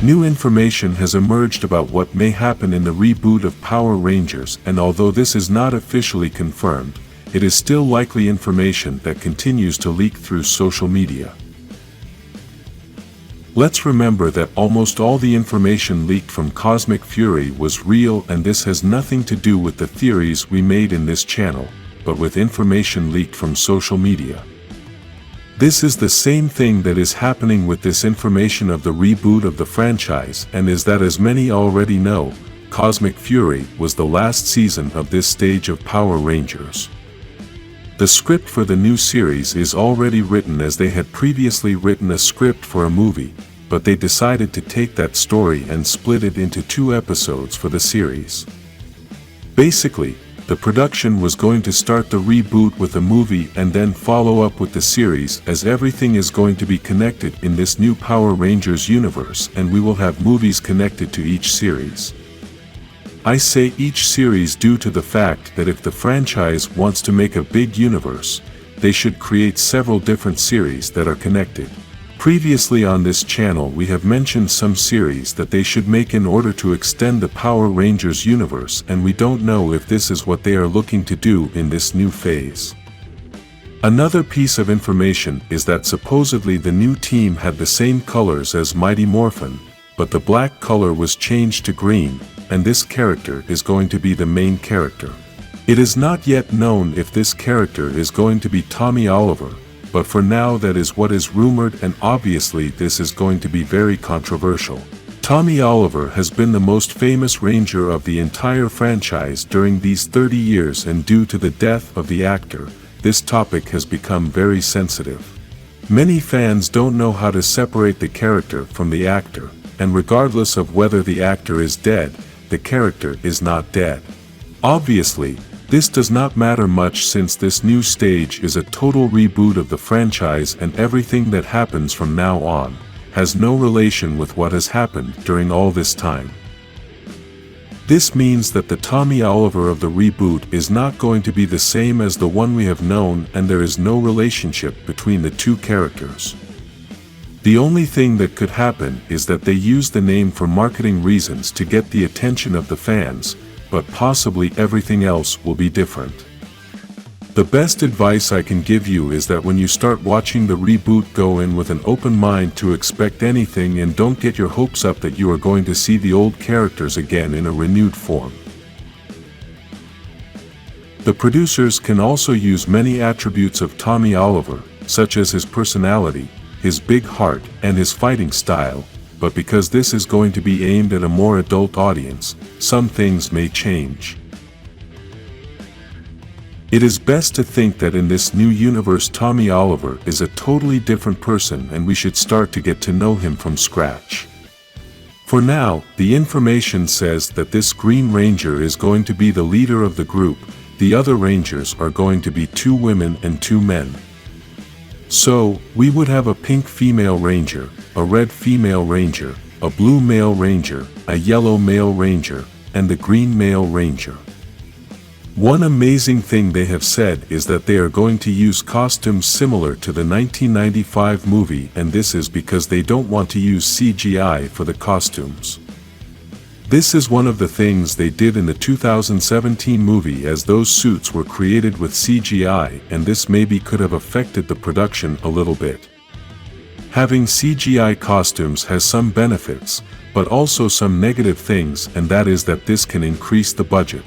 New information has emerged about what may happen in the reboot of Power Rangers, and although this is not officially confirmed, it is still likely information that continues to leak through social media. Let's remember that almost all the information leaked from Cosmic Fury was real, and this has nothing to do with the theories we made in this channel, but with information leaked from social media. This is the same thing that is happening with this information of the reboot of the franchise, and is that, as many already know, Cosmic Fury was the last season of this stage of Power Rangers. The script for the new series is already written, as they had previously written a script for a movie, but they decided to take that story and split it into 2 episodes for the series. Basically, the production was going to start the reboot with a movie and then follow up with the series, as everything is going to be connected in this new Power Rangers universe, and we will have movies connected to each series. I say each series due to the fact that if the franchise wants to make a big universe, they should create several different series that are connected. Previously on this channel we have mentioned some series that they should make in order to extend the Power Rangers universe, and we don't know if this is what they are looking to do in this new phase. Another piece of information is that supposedly the new team had the same colors as Mighty Morphin, but the black color was changed to green, and this character is going to be the main character. It is not yet known if this character is going to be Tommy Oliver, but for now that is what is rumored, and obviously this is going to be very controversial. Tommy Oliver has been the most famous Ranger of the entire franchise during these 30 years, and due to the death of the actor, this topic has become very sensitive. Many fans don't know how to separate the character from the actor, and regardless of whether the actor is dead, the character is not dead. Obviously, this does not matter much, since this new stage is a total reboot of the franchise, and everything that happens from now on has no relation with what has happened during all this time. This means that the Tommy Oliver of the reboot is not going to be the same as the one we have known, and there is no relationship between the 2 characters. The only thing that could happen is that they use the name for marketing reasons to get the attention of the fans, but possibly everything else will be different. The best advice I can give you is that when you start watching the reboot, go in with an open mind to expect anything, and don't get your hopes up that you are going to see the old characters again in a renewed form. The producers can also use many attributes of Tommy Oliver, such as his personality, his big heart, and his fighting style, but because this is going to be aimed at a more adult audience, some things may change. It is best to think that in this new universe Tommy Oliver is a totally different person, and we should start to get to know him from scratch. For now, the information says that this Green Ranger is going to be the leader of the group, the other Rangers are going to be 2 women and 2 men. So, we would have a pink female ranger, a red female ranger, a blue male ranger, a yellow male ranger, and the green male ranger. One amazing thing they have said is that they are going to use costumes similar to the 1995 movie, and this is because they don't want to use CGI for the costumes. This is one of the things they did in the 2017 movie, as those suits were created with CGI, and this maybe could have affected the production a little bit. Having CGI costumes has some benefits, but also some negative things, and that is that this can increase the budget.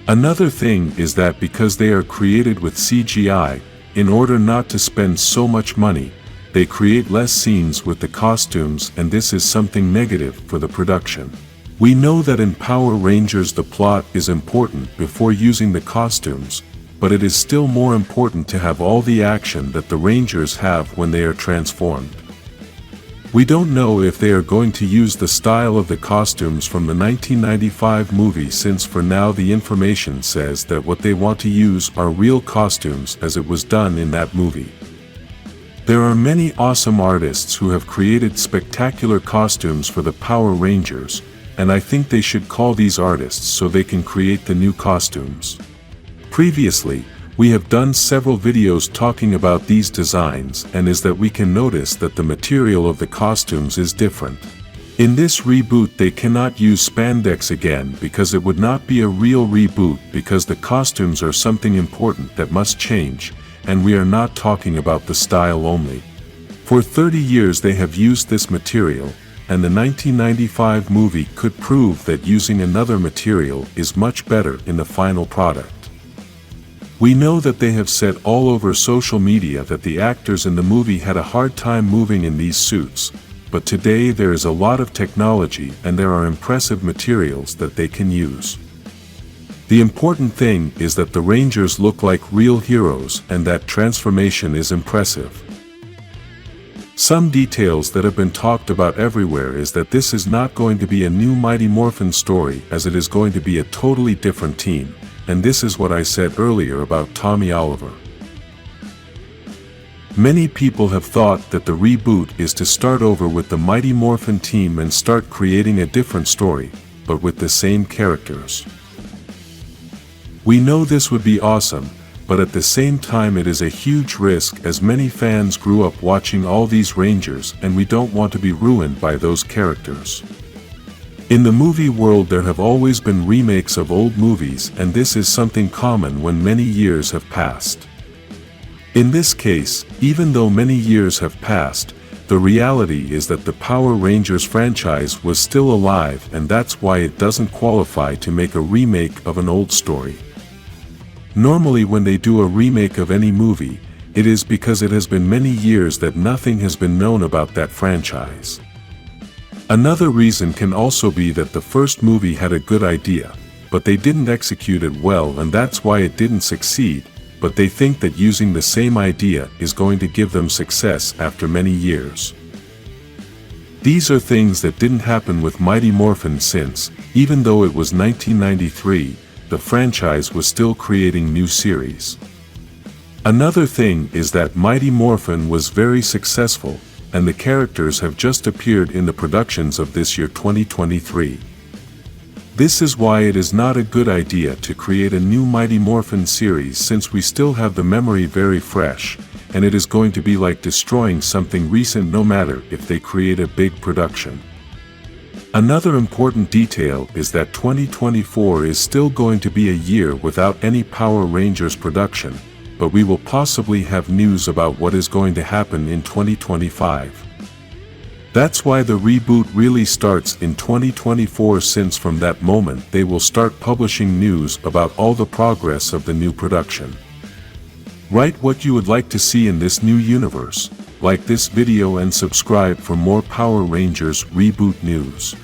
Another thing is that because they are created with CGI, in order not to spend so much money, they create less scenes with the costumes, and this is something negative for the production. We know that in Power Rangers the plot is important before using the costumes, but it is still more important to have all the action that the Rangers have when they are transformed. We don't know if they are going to use the style of the costumes from the 1995 movie, since for now the information says that what they want to use are real costumes as it was done in that movie. There are many awesome artists who have created spectacular costumes for the Power Rangers, and I think they should call these artists so they can create the new costumes. Previously, we have done several videos talking about these designs, and is that we can notice that the material of the costumes is different. In this reboot they cannot use spandex again because it would not be a real reboot because the costumes are something important that must change, and we are not talking about the style only. For 30 years they have used this material, and the 1995 movie could prove that using another material is much better in the final product. We know that they have said all over social media that the actors in the movie had a hard time moving in these suits, but today there is a lot of technology and there are impressive materials that they can use. The important thing is that the Rangers look like real heroes and that transformation is impressive. Some details that have been talked about everywhere is that this is not going to be a new Mighty Morphin story as it is going to be a totally different team, and this is what I said earlier about Tommy Oliver. Many people have thought that the reboot is to start over with the Mighty Morphin team and start creating a different story, but with the same characters. We know this would be awesome, but at the same time it is a huge risk as many fans grew up watching all these Rangers and we don't want to be ruined by those characters. In the movie world there have always been remakes of old movies and this is something common when many years have passed. In this case, even though many years have passed, the reality is that the Power Rangers franchise was still alive and that's why it doesn't qualify to make a remake of an old story. Normally when they do a remake of any movie, it is because it has been many years that nothing has been known about that franchise. Another reason can also be that the first movie had a good idea, but they didn't execute it well and that's why it didn't succeed, but they think that using the same idea is going to give them success after many years. These are things that didn't happen with Mighty Morphin since, even though it was 1993, the franchise was still creating new series. Another thing is that Mighty Morphin was very successful, and the characters have just appeared in the productions of this year 2023. This is why it is not a good idea to create a new Mighty Morphin series since we still have the memory very fresh, and it is going to be like destroying something recent no matter if they create a big production. Another important detail is that 2024 is still going to be a year without any Power Rangers production, but we will possibly have news about what is going to happen in 2025. That's why the reboot really starts in 2024 since from that moment they will start publishing news about all the progress of the new production. Write what you would like to see in this new universe, like this video and subscribe for more Power Rangers Reboot news.